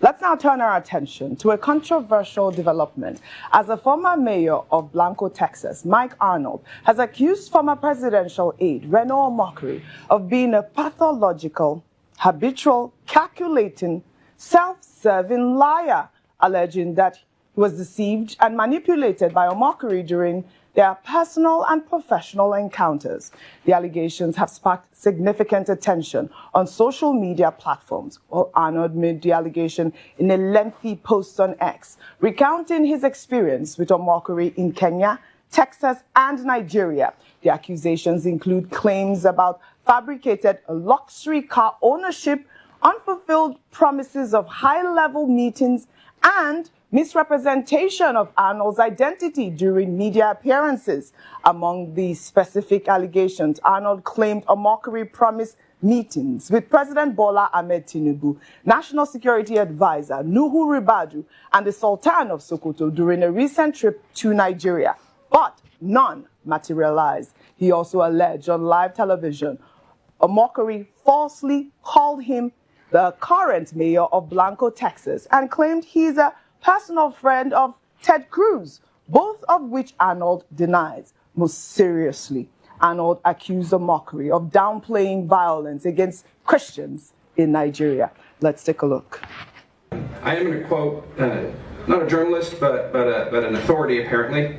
Let's now turn our attention to a controversial development, as a former mayor of Blanco, Texas, Mike Arnold, has accused former presidential aide Reno Omokiri of being a pathological, habitual, calculating, self-serving liar, alleging that he was deceived and manipulated by Omokiri during their personal and professional encounters. The allegations have sparked significant attention on social media platforms. Well, Arnold made the allegation in a lengthy post on X, recounting his experience with Omokiri in Kenya, Texas, and Nigeria. The accusations include claims about fabricated luxury car ownership, unfulfilled promises of high-level meetings, and misrepresentation of Arnold's identity during media appearances. Among the specific allegations, Arnold claimed Omokiri promised meetings with President Bola Ahmed Tinubu, National Security Advisor Nuhu Ribadu, and the Sultan of Sokoto during a recent trip to Nigeria, but none materialized. He also alleged on live television Omokiri falsely called him the current mayor of Blanco, Texas, and claimed he's a personal friend of Ted Cruz, both of which Arnold denies. Most seriously, Arnold accused Omokiri of downplaying violence against Christians in Nigeria. Let's take a look. I am going to quote, not a journalist, but an authority apparently.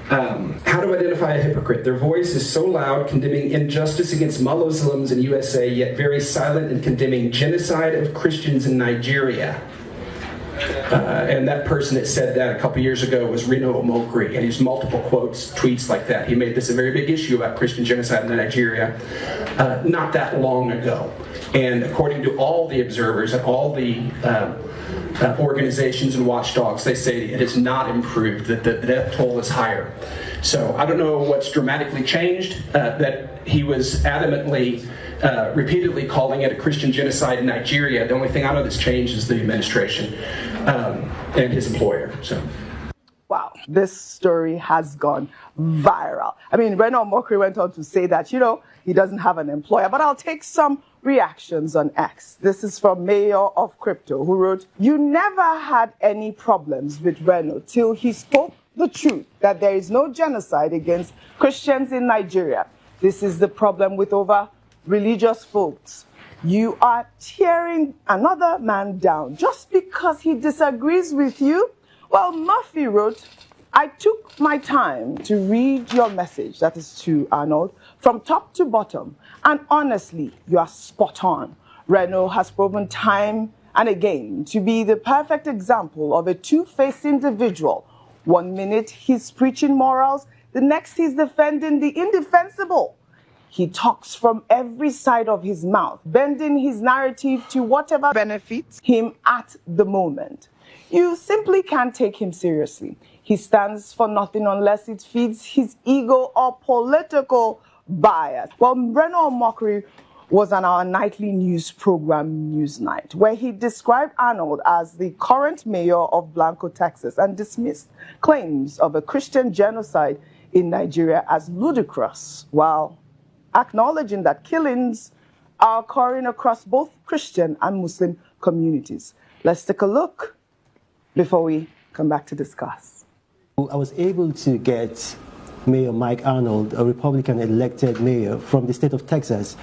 How to identify a hypocrite. Their voice is so loud, condemning injustice against Muslims in USA, yet very silent in condemning genocide of Christians in Nigeria. And that person that said that a couple years ago was Reno Omokiri, and he's multiple quotes, tweets like that. He made this a very big issue about Christian genocide in Nigeria not that long ago. And according to all the observers and all the organizations and watchdogs, they say it has not improved, that the death toll is higher. So I don't know what's dramatically changed, that he was adamantly, repeatedly calling it a Christian genocide in Nigeria. The only thing I know that's changed is the administration and his employer. So. Wow, this story has gone viral. I mean, Reno Omokiri went on to say that, he doesn't have an employer, but I'll take some reactions on X. This is from Mayor of Crypto, who wrote, "You never had any problems with Reno till he spoke the truth that there is no genocide against Christians in Nigeria. This is the problem with over religious folks. You are tearing another man down just because he disagrees with you." Well, Murphy wrote, "I took my time to read your message," that is to Arnold, "from top to bottom, and honestly, you are spot on. Reno has proven time and again to be the perfect example of a two-faced individual. One minute he's preaching morals, the next he's defending the indefensible. He talks from every side of his mouth, bending his narrative to whatever benefits him at the moment. You simply can't take him seriously. He stands for nothing unless it feeds his ego or political bias." Well, Reno Omokiri was on our nightly news program Newsnight, where he described Arnold as the current mayor of Blanco, Texas, and dismissed claims of a Christian genocide in Nigeria as ludicrous, while acknowledging that killings are occurring across both Christian and Muslim communities. Let's take a look before we come back to discuss. I was able to get Mayor Mike Arnold, a Republican elected mayor from the state of Texas,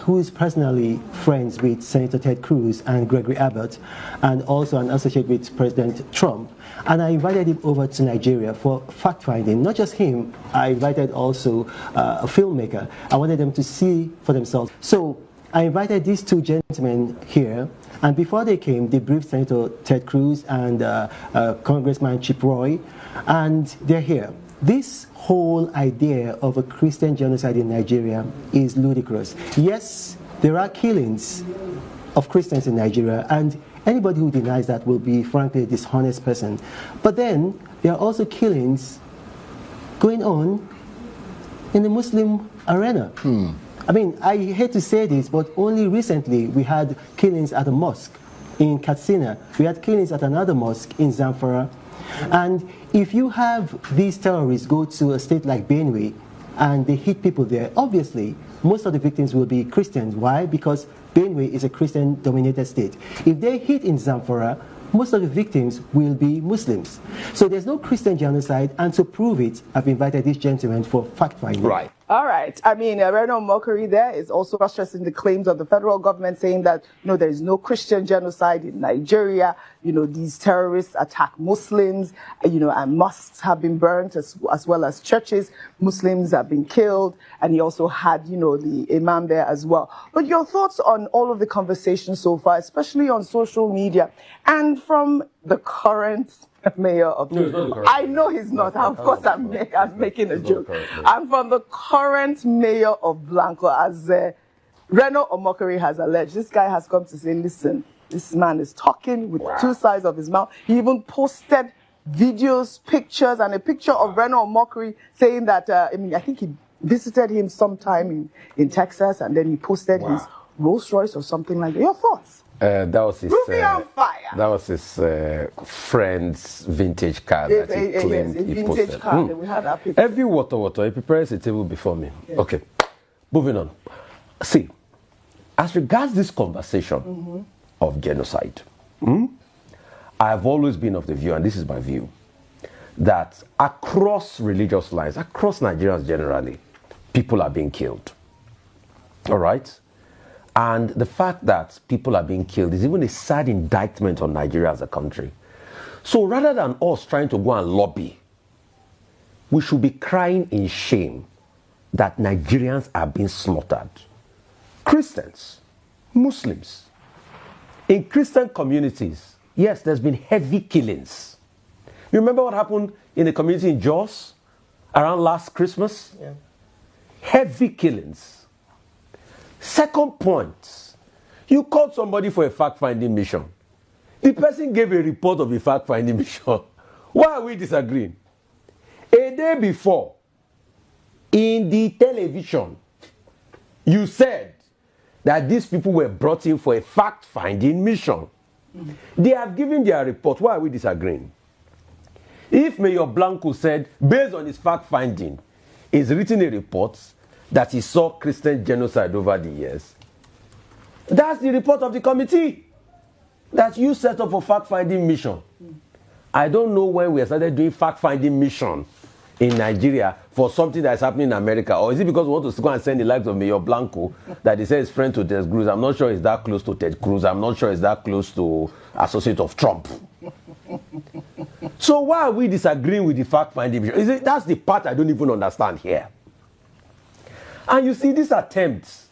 who is personally friends with Senator Ted Cruz and Gregory Abbott, and also an associate with President Trump. And I invited him over to Nigeria for fact-finding. Not just him, I invited also a filmmaker. I wanted them to see for themselves. So I invited these two gentlemen here, and before they came, they briefed Senator Ted Cruz and Congressman Chip Roy, and they're here. This whole idea of a Christian genocide in Nigeria is ludicrous. Yes, there are killings of Christians in Nigeria, and anybody who denies that will be, frankly, a dishonest person. But then, there are also killings going on in the Muslim arena. I mean, I hate to say this, but only recently we had killings at a mosque in Katsina. We had killings at another mosque in Zamfara. And if you have these terrorists go to a state like Benue and they hit people there, obviously most of the victims will be Christians. Why? Because Benue is a Christian-dominated state. If they hit in Zamfara, most of the victims will be Muslims. So there's no Christian genocide, and to prove it, I've invited this gentleman for fact-finding. Right. All right. I mean, Reno Omokiri there is also stressing the claims of the federal government saying that, there is no Christian genocide in Nigeria. These terrorists attack Muslims, and mosques have been burnt as well as churches. Muslims have been killed. And he also had, the imam there as well. But your thoughts on all of the conversation so far, especially on social media and from the current mayor of I know he's not. Of course, I'm making a joke. I'm from the current mayor of Blanco, as Reno Omokiri has alleged. This guy has come to say, listen, this man is talking with two sides of his mouth. He even posted videos, pictures, and a picture of Reno Omokiri saying that, I think he visited him sometime in Texas, and then he posted his Rolls Royce or something like that. Your thoughts? That was his. On fire. That was his friend's vintage car that he claimed he vintage posted. car. We had that picture. Every water, he prepares a table before me. Yeah. Okay, moving on. See, as regards this conversation of genocide, I have always been of the view, and this is my view, that across religious lines, across Nigerians generally, people are being killed. All right? And the fact that people are being killed is even a sad indictment on Nigeria as a country. So rather than us trying to go and lobby, we should be crying in shame that Nigerians are being slaughtered. Christians, Muslims. In Christian communities, yes, there's been heavy killings. You remember what happened in the community in Jos around last Christmas? Yeah. Heavy killings. Second point, you called somebody for a fact-finding mission. The person gave a report of a fact-finding mission. Why are we disagreeing? A day before, in the television, you said that these people were brought in for a fact-finding mission. They have given their report. Why are we disagreeing? If Mayor Blanco said, based on his fact-finding, he's written a report that he saw Christian genocide over the years, that's the report of the committee that you set up for fact-finding mission. I don't know when we started doing fact-finding mission in Nigeria for something that's happening in America, or is it because we want to go and send the likes of Mayor Blanco that he says friend to Ted Cruz? I'm not sure it's that close to Ted Cruz. I'm not sure it's that close to associate of Trump. So why are we disagreeing with the fact-finding mission? That's the part I don't even understand here. And you see these attempts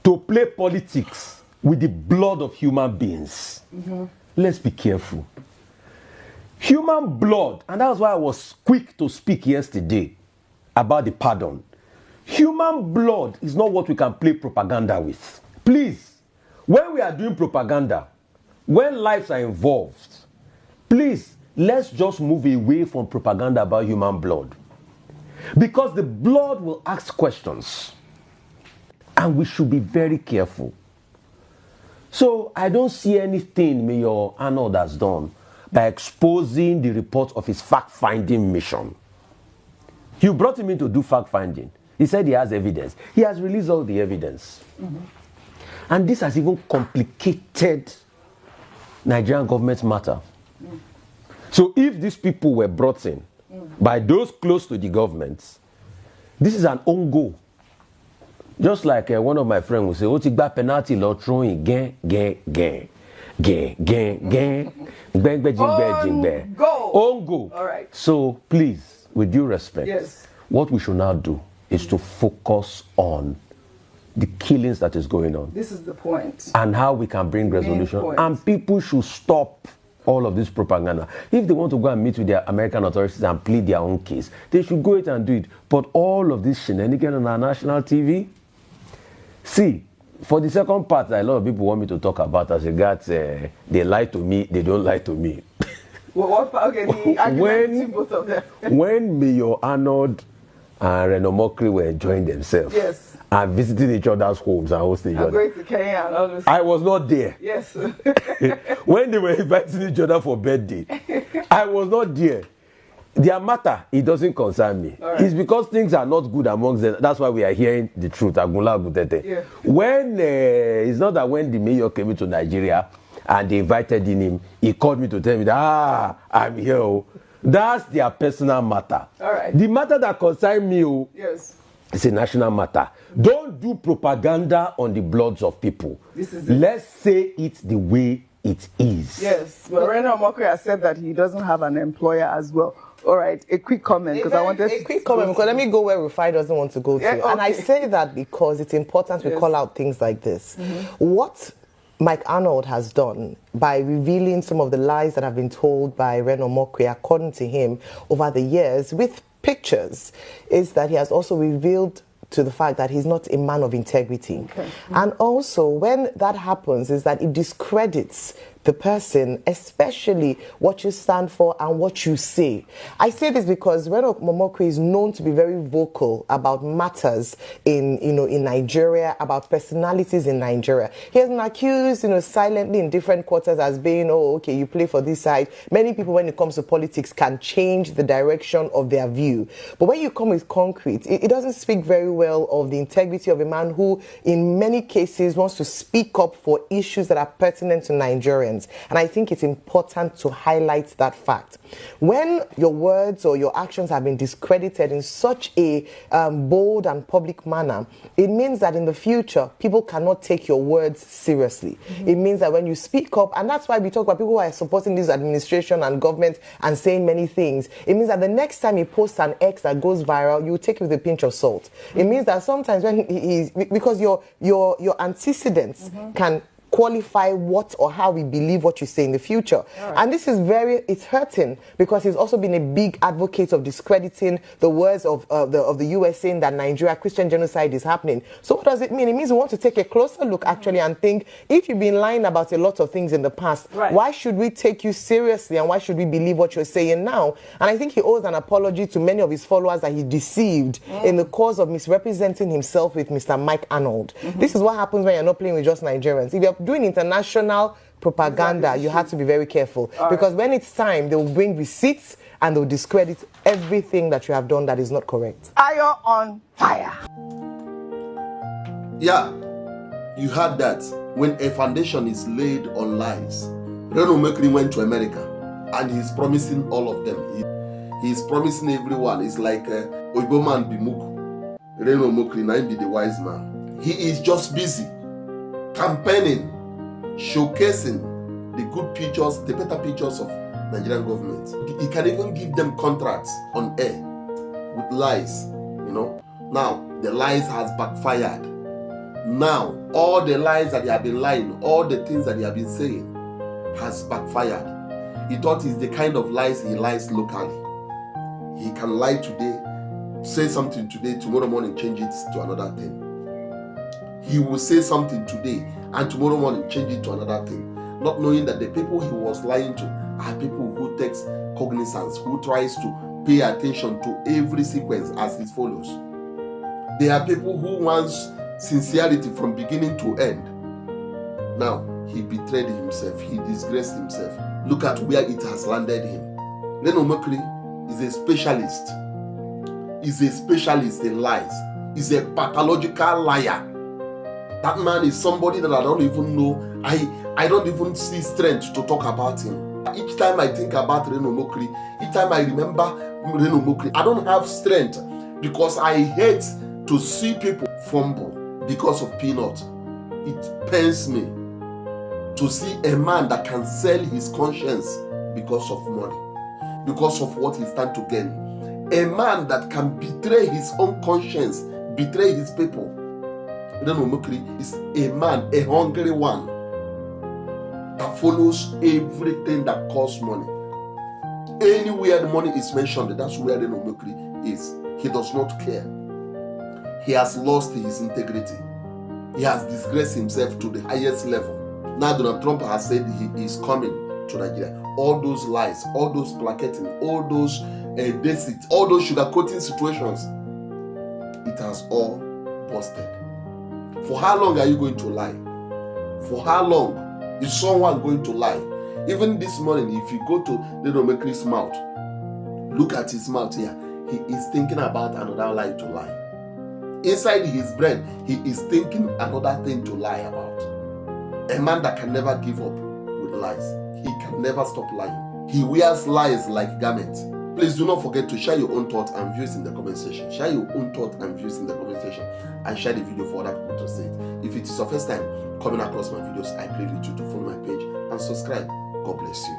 to play politics with the blood of human beings. Let's be careful. Human blood, and that's why I was quick to speak yesterday about the pardon. Human blood is not what we can play propaganda with. Please, when we are doing propaganda, when lives are involved, please, let's just move away from propaganda about human blood. Because the blood will ask questions. And we should be very careful. So I don't see anything Mayor Arnold has done by exposing the report of his fact-finding mission. You brought him in to do fact-finding. He said he has evidence. He has released all the evidence. And this has even complicated Nigerian government matter. So if these people were brought in by those close to the government, this is an own goal. Just like one of my friends will say, "Oti gba penalty lo throwing gang." Own goal. All right. So please, with due respect, what we should now do is to focus on the killings that is going on. This is the point. And how we can bring resolution. And people should stop all of this propaganda. If they want to go and meet with their American authorities and plead their own case, they should go ahead and do it. But all of this shenanigans on our national TV, see, for the second part, a lot of people want me to talk about as regards they lie to me, they don't lie to me. Both of them. When Mayor Arnold and Reno Omokiri were enjoying themselves and visiting each other's homes and hosting each other, going to Kenya and all this. I was not there. Yes. When they were inviting each other for birthday, I was not there. their matter, it doesn't concern me. Right. It's because things are not good amongst them. That's why we are hearing the truth. Yeah. When it's not that when the mayor came into Nigeria and they invited him, he called me to tell me that I'm here. Oh. That's their personal matter. All right. The matter that concerns me, Yes. it's a national matter. Don't do propaganda on the bloods of people. This is it. Let's say it the way it is. Yes. But Reno Omokiri has said that he doesn't have an employer as well. All right. A quick comment because I wanted a quick comment because let me go where Rufai doesn't want to go to. Yeah, okay. And I say that because it's important we call out things like this. What Mike Arnold has done by revealing some of the lies that have been told by Reno Omokiri, according to him, over the years with pictures, is that he has also revealed to the fact that he's not a man of integrity. Okay. And also, when that happens, is that it discredits the person, especially what you stand for and what you say. I say this because Reno Omokiri is known to be very vocal about matters in Nigeria, about personalities in Nigeria. He has been accused, silently in different quarters as being, oh, okay, you play for this side. Many people, when it comes to politics, can change the direction of their view. But when you come with concrete, it doesn't speak very well of the integrity of a man who, in many cases, wants to speak up for issues that are pertinent to Nigerians. And I think it's important to highlight that fact. When your words or your actions have been discredited in such a bold and public manner, it means that in the future, people cannot take your words seriously. It means that when you speak up, and that's why we talk about people who are supporting this administration and government and saying many things, it means that the next time he posts an X that goes viral, you take it with a pinch of salt. It means that sometimes when because your antecedents can qualify what or how we believe what you say in the future. Right. And this is it's hurting because he's also been a big advocate of discrediting the words of the US saying that Nigeria Christian genocide is happening. So what does it mean? It means we want to take a closer look actually and think, if you've been lying about a lot of things in the past, why should we take you seriously and why should we believe what you're saying now? And I think he owes an apology to many of his followers that he deceived in the cause of misrepresenting himself with Mr. Mike Arnold. This is what happens when you're not playing with just Nigerians. If you're doing international propaganda, you have to be very careful because when it's time, they will bring receipts and they'll discredit everything that you have done that is not correct. Fire on fire. Yeah, you heard that. When a foundation is laid on lies, Reno Omokiri went to America and he's promising all of them. He's promising everyone. It's like Oiboman Bimuku. Reno Omokiri now be the wise man. He is just busy campaigning, showcasing the good pictures, the better pictures of Nigerian government. He can even give them contracts on air with lies, Now, the lies has backfired. Now, all the lies that he have been lying, all the things that he have been saying has backfired. He thought it's the kind of lies he lies locally. He can lie today, say something today, tomorrow morning change it to another thing. He will say something today and tomorrow morning change it to another thing, not knowing that the people he was lying to are people who takes cognizance, who tries to pay attention to every sequence as it follows. They are people who wants sincerity from beginning to end. Now, he betrayed himself, he disgraced himself. Look at where it has landed him. Reno Omokiri is a specialist. He's a specialist in lies. He's a pathological liar. That man is somebody that I don't even know. I don't even see strength to talk about him. Each time I think about Reno Omokiri, each time I remember Reno Omokiri, I don't have strength because I hate to see people fumble because of peanuts. It pains me to see a man that can sell his conscience because of money, because of what he stands to gain. A man that can betray his own conscience, betray his people. Reno Omokiri is a man, a hungry one, that follows everything that costs money. Anywhere the money is mentioned, that's where Reno Omokiri is. He does not care. He has lost his integrity. He has disgraced himself to the highest level. Now Donald Trump has said he is coming to Nigeria. All those lies, all those placating, all those deceit, all those sugarcoating situations, it has all busted. For how long are you going to lie? For how long is someone going to lie? Even this morning, if you go to Reno Omokiri's mouth, Look at his mouth here. He is thinking about another lie to lie. Inside his brain, he is thinking another thing to lie about. A man that can never give up with lies. He can never stop lying. He wears lies like garments. Please do not forget to share your own thoughts and views in the comment section. Share your own thoughts and views in the comment section, and share the video for other people to see it. If it is your first time coming across my videos, I plead with you to follow my page and subscribe. God bless you.